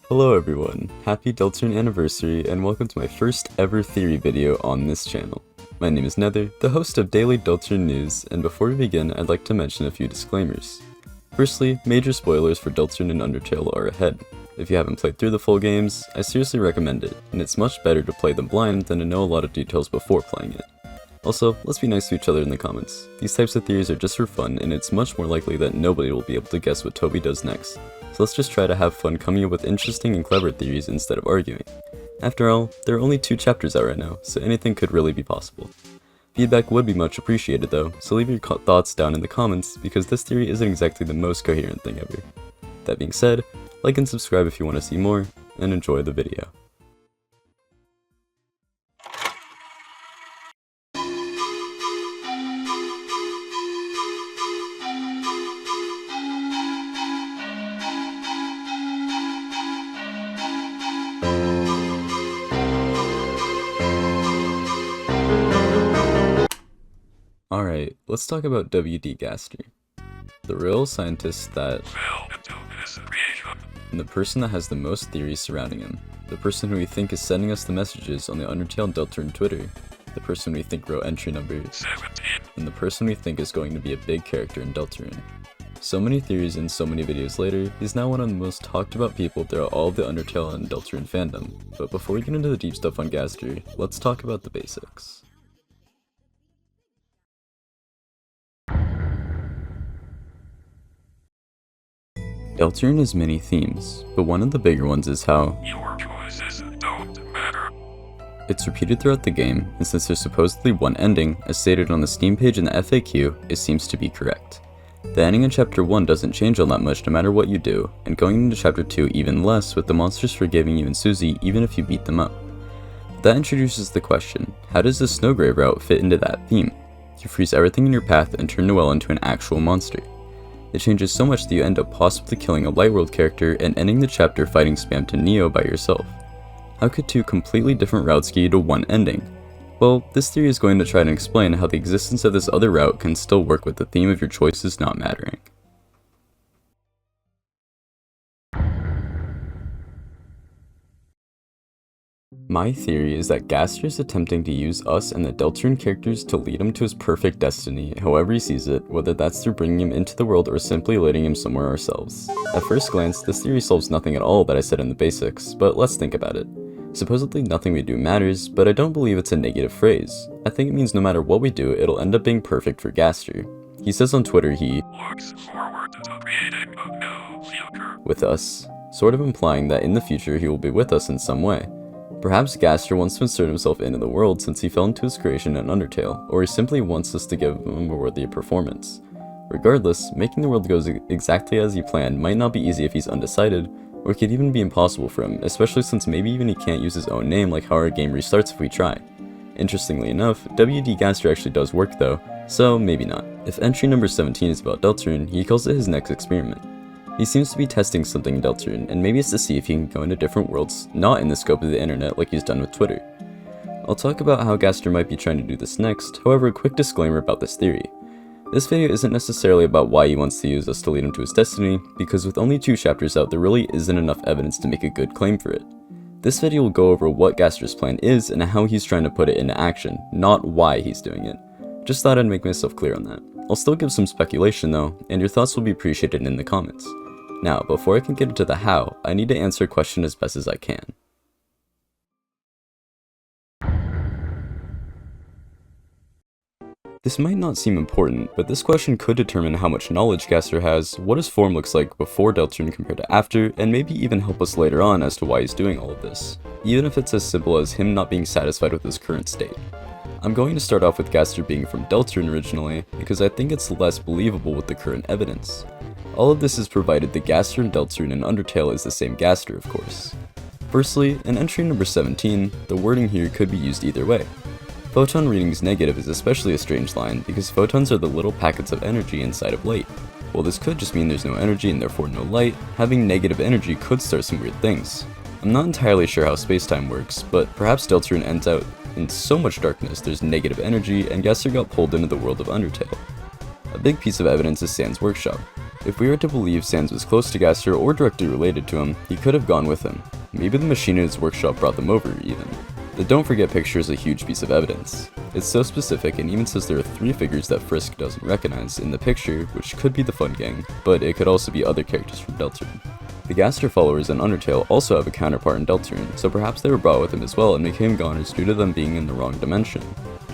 Hello everyone, happy Deltarune anniversary and welcome to my first ever theory video on this channel. My name is Nether, the host of Daily Deltarune News, and before we begin I'd like to mention a few disclaimers. Firstly, major spoilers for Deltarune and Undertale are ahead. If you haven't played through the full games, I seriously recommend it, and it's much better to play them blind than to know a lot of details before playing it. Also, let's be nice to each other in the comments. These types of theories are just for fun, and it's much more likely that nobody will be able to guess what Toby does next. So let's just try to have fun coming up with interesting and clever theories instead of arguing. After all, there are only 2 chapters out right now, so anything could really be possible. Feedback would be much appreciated though, so leave your thoughts down in the comments, because this theory isn't exactly the most coherent thing ever. That being said, like and subscribe if you want to see more, and enjoy the video. Alright, let's talk about W.D. Gaster. The real scientist that... and the person that has the most theories surrounding him. The person who we think is sending us the messages on the Undertale and Deltarune Twitter. The person we think wrote entry number 17. And the person we think is going to be a big character in Deltarune. So many theories and so many videos later, he's now one of the most talked about people throughout all of the Undertale and Deltarune fandom. But before we get into the deep stuff on Gaster, let's talk about the basics. Deltarune has many themes, but one of the bigger ones is how your choices don't matter. It's repeated throughout the game, and since there's supposedly one ending, as stated on the Steam page in the FAQ, it seems to be correct. The ending in Chapter 1 doesn't change all that much no matter what you do, and going into Chapter 2 even less, with the monsters forgiving you and Susie even if you beat them up. That introduces the question, how does the Snowgrave route fit into that theme? You freeze everything in your path and turn Noelle into an actual monster. It changes so much that you end up possibly killing a Lightworld character and ending the chapter fighting Spam to Neo by yourself. How could 2 completely different routes get you to one ending? Well, this theory is going to try to explain how the existence of this other route can still work with the theme of your choices not mattering. My theory is that Gaster is attempting to use us and the Deltarune characters to lead him to his perfect destiny, however he sees it, whether that's through bringing him into the world or simply letting him somewhere ourselves. At first glance, this theory solves nothing at all that I said in the basics, but let's think about it. Supposedly nothing we do matters, but I don't believe it's a negative phrase. I think it means no matter what we do, it'll end up being perfect for Gaster. He says on Twitter he looks forward to creating a new future with us, sort of implying that in the future he will be with us in some way. Perhaps Gaster wants to insert himself into the world since he fell into his creation in Undertale, or he simply wants us to give him a worthy performance. Regardless, making the world go exactly as he planned might not be easy if he's undecided, or it could even be impossible for him, especially since maybe even he can't use his own name like how our game restarts if we try. Interestingly enough, W.D. Gaster actually does work though, so maybe not. If entry number 17 is about Deltarune, he calls it his next experiment. He seems to be testing something in Deltarune, and maybe it's to see if he can go into different worlds not in the scope of the internet like he's done with Twitter. I'll talk about how Gaster might be trying to do this next, however a quick disclaimer about this theory. This video isn't necessarily about why he wants to use us to lead him to his destiny, because with only 2 chapters out there really isn't enough evidence to make a good claim for it. This video will go over what Gaster's plan is and how he's trying to put it into action, not why he's doing it. Just thought I'd make myself clear on that. I'll still give some speculation though, and your thoughts will be appreciated in the comments. Now, before I can get into the how, I need to answer a question as best as I can. This might not seem important, but this question could determine how much knowledge Gaster has, what his form looks like before Deltarune compared to after, and maybe even help us later on as to why he's doing all of this, even if it's as simple as him not being satisfied with his current state. I'm going to start off with Gaster being from Deltarune originally, because I think it's less believable with the current evidence. All of this is provided the Gaster in Deltarune and Undertale is the same Gaster, of course. Firstly, in entry number 17, the wording here could be used either way. Photon readings negative is especially a strange line because photons are the little packets of energy inside of light. While this could just mean there's no energy and therefore no light, having negative energy could start some weird things. I'm not entirely sure how spacetime works, but perhaps Deltarune ends out in so much darkness there's negative energy and Gaster got pulled into the world of Undertale. A big piece of evidence is Sans workshop. If we were to believe Sans was close to Gaster or directly related to him, he could have gone with him. Maybe the machine in his workshop brought them over, even. The don't forget picture is a huge piece of evidence. It's so specific and even says there are 3 figures that Frisk doesn't recognize in the picture, which could be the Fun Gang, but it could also be other characters from Deltarune. The Gaster followers in Undertale also have a counterpart in Deltarune, so perhaps they were brought with him as well and became goners due to them being in the wrong dimension.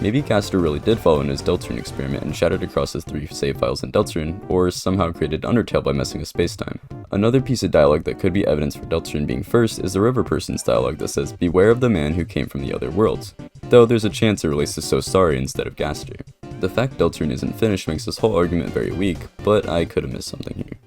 Maybe Gaster really did follow in his Deltarune experiment and shattered across his 3 save files in Deltarune, or somehow created Undertale by messing with spacetime. Another piece of dialogue that could be evidence for Deltarune being first is the River Person's dialogue that says, "Beware of the man who came from the other worlds," though there's a chance it relates to So Sorry instead of Gaster. The fact Deltarune isn't finished makes this whole argument very weak, but I could have missed something here.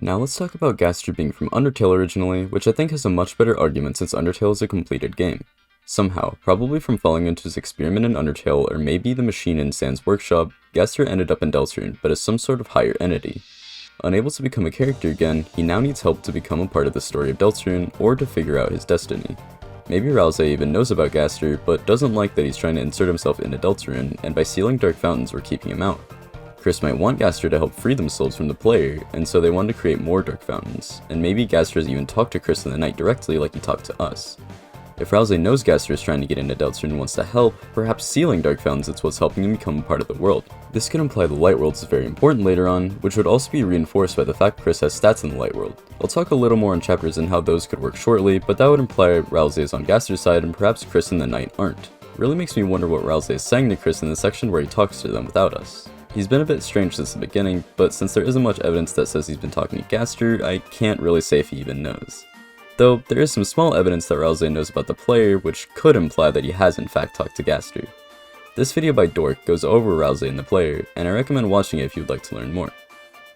Now let's talk about Gaster being from Undertale originally, which I think has a much better argument since Undertale is a completed game. Somehow, probably from falling into his experiment in Undertale or maybe the machine in Sans workshop, Gaster ended up in Deltarune, but as some sort of higher entity. Unable to become a character again, he now needs help to become a part of the story of Deltarune or to figure out his destiny. Maybe Ralse even knows about Gaster, but doesn't like that he's trying to insert himself into Deltarune, and by sealing dark fountains we're keeping him out. Chris might want Gaster to help free themselves from the player, and so they wanted to create more dark fountains, and maybe Gaster has even talked to Chris in the night directly like he talked to us. If Ralse knows Gaster is trying to get into Deltarune and wants to help, perhaps sealing dark fountains is what's helping him become a part of the world. This could imply the Light World is very important later on, which would also be reinforced by the fact Chris has stats in the Light World. I'll talk a little more on chapters and how those could work shortly, but that would imply Ralse is on Gaster's side and perhaps Chris and the Knight aren't. Really makes me wonder what Ralse is saying to Chris in the section where he talks to them without us. He's been a bit strange since the beginning, but since there isn't much evidence that says he's been talking to Gaster, I can't really say if he even knows. Though, there is some small evidence that Ralse knows about the player, which could imply that he has in fact talked to Gaster. This video by Dork goes over Ralse and the player, and I recommend watching it if you'd like to learn more.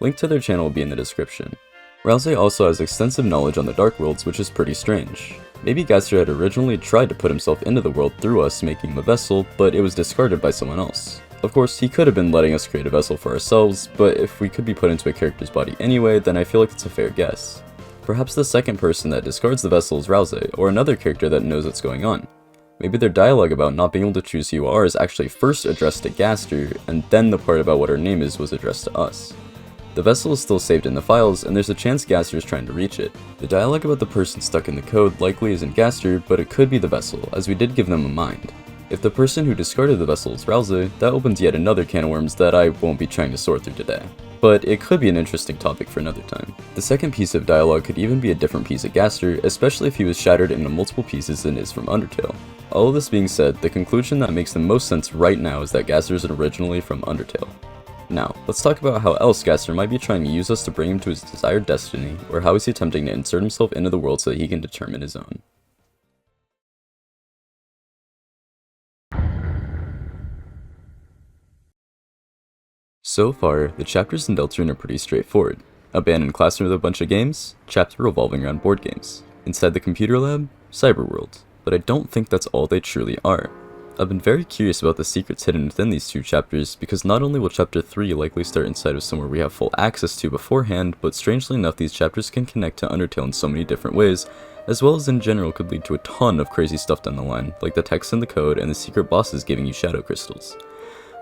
Link to their channel will be in the description. Ralse also has extensive knowledge on the Dark Worlds, which is pretty strange. Maybe Gaster had originally tried to put himself into the world through us, making him a vessel, but it was discarded by someone else. Of course, he could have been letting us create a vessel for ourselves, but if we could be put into a character's body anyway, then I feel like it's a fair guess. Perhaps the second person that discards the vessel is Ralse, or another character that knows what's going on. Maybe their dialogue about not being able to choose who you are is actually first addressed to Gaster, and then the part about what her name is was addressed to us. The vessel is still saved in the files, and there's a chance Gaster is trying to reach it. The dialogue about the person stuck in the code likely isn't Gaster, but it could be the vessel, as we did give them a mind. If the person who discarded the vessel is Ralse, that opens yet another can of worms that I won't be trying to sort through today. But it could be an interesting topic for another time. The second piece of dialogue could even be a different piece of Gaster, especially if he was shattered into multiple pieces and is from Undertale. All of this being said, the conclusion that makes the most sense right now is that Gaster is originally from Undertale. Now, let's talk about how else Gaster might be trying to use us to bring him to his desired destiny, or how he's attempting to insert himself into the world so that he can determine his own. So far, the chapters in Deltarune are pretty straightforward. Abandoned classroom with a bunch of games, chapter revolving around board games. Inside the computer lab, cyberworld. But I don't think that's all they truly are. I've been very curious about the secrets hidden within these 2 chapters, because not only will chapter 3 likely start inside of somewhere we have full access to beforehand, but strangely enough these chapters can connect to Undertale in so many different ways, as well as in general could lead to a ton of crazy stuff down the line, like the text in the code and the secret bosses giving you shadow crystals.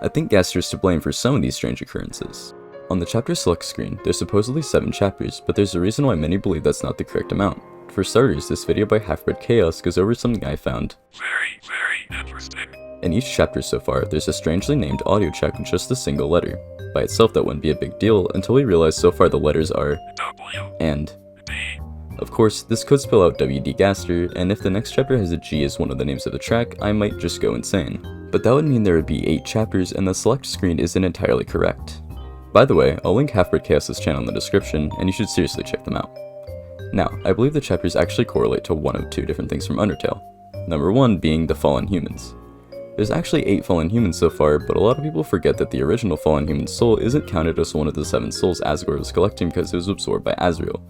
I think Gaster is to blame for some of these strange occurrences. On the chapter select screen, there's supposedly 7 chapters, but there's a reason why many believe that's not the correct amount. For starters, this video by Halfbred Chaos goes over something I found very interesting. In each chapter so far, there's a strangely named audio track with just a single letter. By itself that wouldn't be a big deal until we realize so far the letters are W and D. Of course, this could spell out WD Gaster, and if the next chapter has a G as one of the names of the track, I might just go insane. But that would mean there would be 8 chapters, and the select screen isn't entirely correct. By the way, I'll link Halfbred Chaos' channel in the description, and you should seriously check them out. Now, I believe the chapters actually correlate to one of 2 different things from Undertale. Number 1 being the fallen humans. There's actually 8 fallen humans so far, but a lot of people forget that the original fallen human soul isn't counted as one of the 7 souls Asgore was collecting because it was absorbed by Azrael.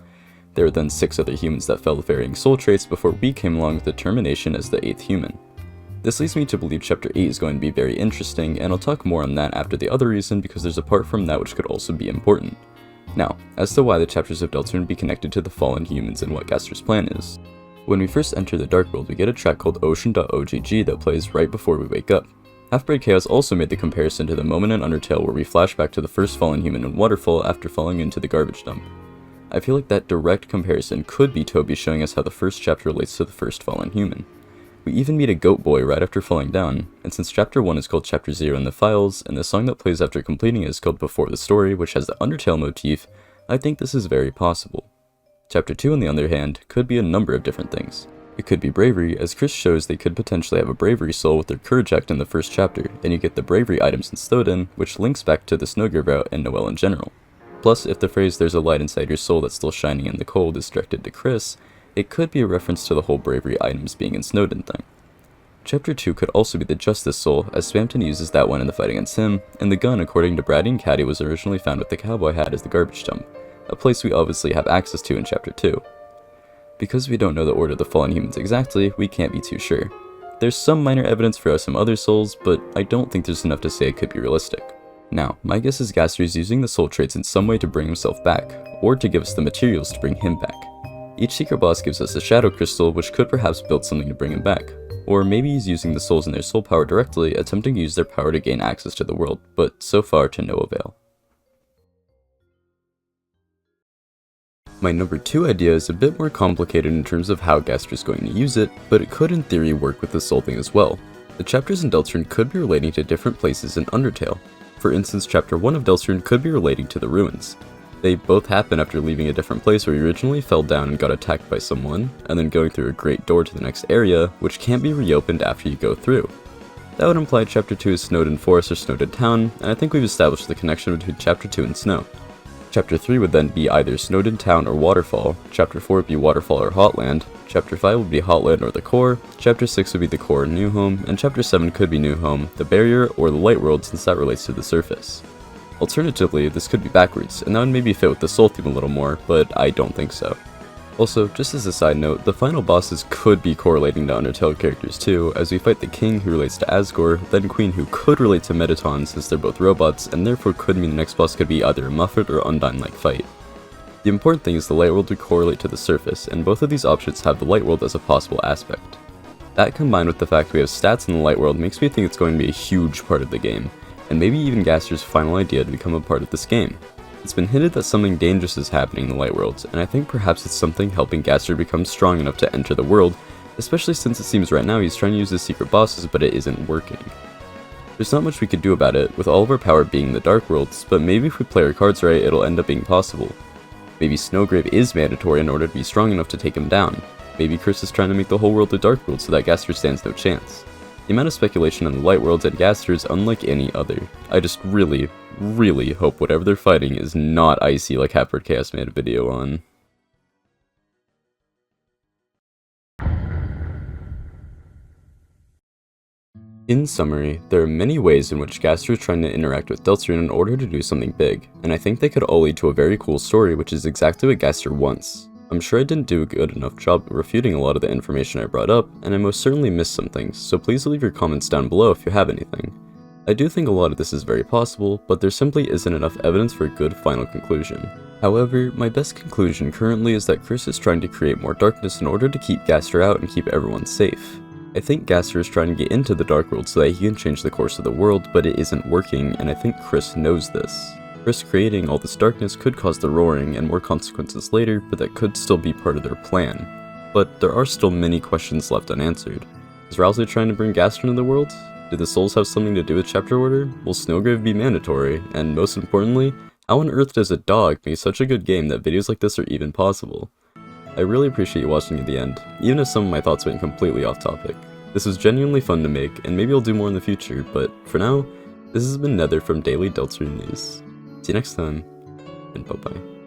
There were then 6 other humans that fell with varying soul traits before we came along with the termination as the 8th human. This leads me to believe chapter 8 is going to be very interesting, and I'll talk more on that after the other reason because there's a part from that which could also be important. Now, as to why the chapters of Deltarune be connected to the fallen humans and what Gaster's plan is. When we first enter the Dark World, we get a track called Ocean.ogg that plays right before we wake up. Half-Bred Chaos also made the comparison to the moment in Undertale where we flash back to the first fallen human in Waterfall after falling into the garbage dump. I feel like that direct comparison could be Toby showing us how the first chapter relates to the first fallen human. We even meet a goat boy right after falling down, and since chapter 1 is called chapter 0 in the files, and the song that plays after completing it is called Before the Story, which has the Undertale motif, I think this is very possible. Chapter 2 on the other hand, could be a number of different things. It could be bravery, as Chris shows they could potentially have a bravery soul with their courage act in the first chapter, and you get the bravery items in Snowdin, which links back to the Snowgrave route and Noelle in general. Plus, if the phrase "there's a light inside your soul that's still shining in the cold" is directed to Chris, it could be a reference to the whole bravery items being in Snowdin thing. Chapter 2 could also be the Justice Soul, as Spamton uses that one in the fight against him, and the gun according to Brady and Caddy was originally found with the cowboy hat as the garbage dump, a place we obviously have access to in chapter 2. Because we don't know the order of the fallen humans exactly, we can't be too sure. There's some minor evidence for some other souls, but I don't think there's enough to say it could be realistic. Now, my guess is Gaster is using the soul traits in some way to bring himself back, or to give us the materials to bring him back. Each secret boss gives us a shadow crystal which could perhaps build something to bring him back, or maybe he's using the souls and their soul power directly, attempting to use their power to gain access to the world, but so far to no avail. My number 2 idea is a bit more complicated in terms of how Gaster is going to use it, but it could in theory work with the soul thing as well. The chapters in Deltarune could be relating to different places in Undertale. For instance, chapter 1 of Deltarune could be relating to the ruins. They both happen after leaving a different place where you originally fell down and got attacked by someone, and then going through a great door to the next area, which can't be reopened after you go through. That would imply chapter 2 is Snowdin Forest or Snowdin Town, and I think we've established the connection between chapter 2 and Snow. Chapter 3 would then be either Snowdin Town or Waterfall, chapter 4 would be Waterfall or Hotland, chapter 5 would be Hotland or the Core, chapter 6 would be the Core and New Home, and chapter 7 could be New Home, the Barrier, or the Light World since that relates to the surface. Alternatively, this could be backwards, and that would maybe fit with the soul theme a little more, but I don't think so. Also, just as a side note, the final bosses could be correlating to Undertale characters too, as we fight the King who relates to Asgore, then Queen who could relate to Mettaton since they're both robots, and therefore could mean the next boss could be either a Muffet or Undyne-like fight. The important thing is the Light World would correlate to the surface, and both of these options have the Light World as a possible aspect. That combined with the fact we have stats in the Light World makes me think it's going to be a huge part of the game, and maybe even Gaster's final idea to become a part of this game. It's been hinted that something dangerous is happening in the Light Worlds, and I think perhaps it's something helping Gaster become strong enough to enter the world, especially since it seems right now he's trying to use his secret bosses but it isn't working. There's not much we could do about it, with all of our power being in the Dark Worlds, but maybe if we play our cards right it'll end up being possible. Maybe Snowgrave is mandatory in order to be strong enough to take him down. Maybe Chris is trying to make the whole world a Dark World so that Gaster stands no chance. The amount of speculation on the Light Worlds and Gaster is unlike any other. I just really hope whatever they're fighting is not icy like Half-Bred Chaos made a video on. In summary, there are many ways in which Gaster is trying to interact with Deltarune in order to do something big, and I think they could all lead to a very cool story which is exactly what Gaster wants. I'm sure I didn't do a good enough job refuting a lot of the information I brought up, and I most certainly missed some things, so please leave your comments down below if you have anything. I do think a lot of this is very possible, but there simply isn't enough evidence for a good final conclusion. However, my best conclusion currently is that Chris is trying to create more darkness in order to keep Gaster out and keep everyone safe. I think Gaster is trying to get into the Dark World so that he can change the course of the world, but it isn't working, and I think Chris knows this. Chris creating all this darkness could cause the roaring and more consequences later, but that could still be part of their plan. But there are still many questions left unanswered. Is Rowsley trying to bring Gaster into the world? Do the souls have something to do with chapter order? Will Snowgrave be mandatory? And most importantly, how on earth does a dog make such a good game that videos like this are even possible? I really appreciate you watching to the end, even if some of my thoughts went completely off topic. This was genuinely fun to make, and maybe I'll do more in the future, but for now, this has been Nether from Daily Deltarune News. See you next time, and bye bye.